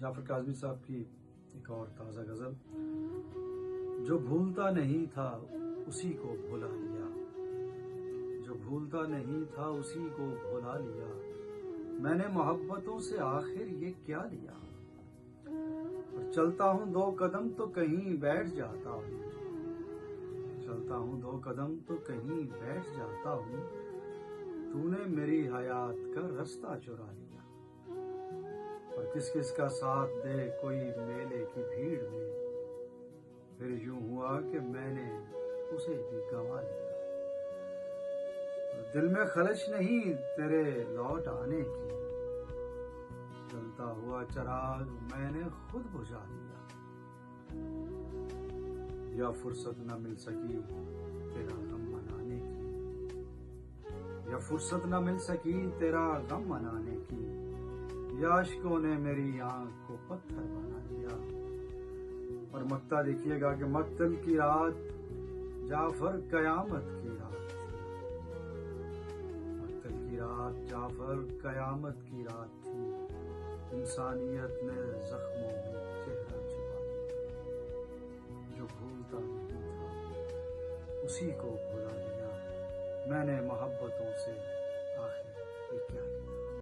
جعفر کاظمی صاحب کی ایک اور تازہ غزل. جو بھولتا نہیں تھا اسی کو بھلا لیا، جو بھولتا نہیں تھا اسی کو بھلا لیا، میں نے محبتوں سے آخر یہ کیا لیا. اور چلتا ہوں دو قدم تو کہیں بیٹھ جاتا ہوں، چلتا ہوں دو قدم تو کہیں بیٹھ جاتا ہوں، تو نے میری حیات کا رستہ چرا لیا. اور کس کس کا ساتھ دے کوئی میلے کی بھیڑ میں، پھر یوں ہوا کہ میں نے اسے بھی گنوا لیا. دل میں خلش نہیں تیرے لوٹ آنے کی، جلتا ہوا چراغ میں نے خود بجھا لیا. یا فرصت نہ مل سکی تیرا غم منانے کی، یا فرصت نہ مل سکی تیرا غم منانے کی، یا عشقوں نے میری آنکھ کو پتھر بنا لیا. اور مقطع دیکھیے گا کہ مقتل کی رات جعفر قیامت کی رات تھی، مقتل کی رات جعفر قیامت کی رات تھی، انسانیت نے زخموں میں چہرہ چھپا لیا. جو بھولتا نہیں تھا اسی کو بھلا لیا، میں نے محبتوں سے آخر یہ کیا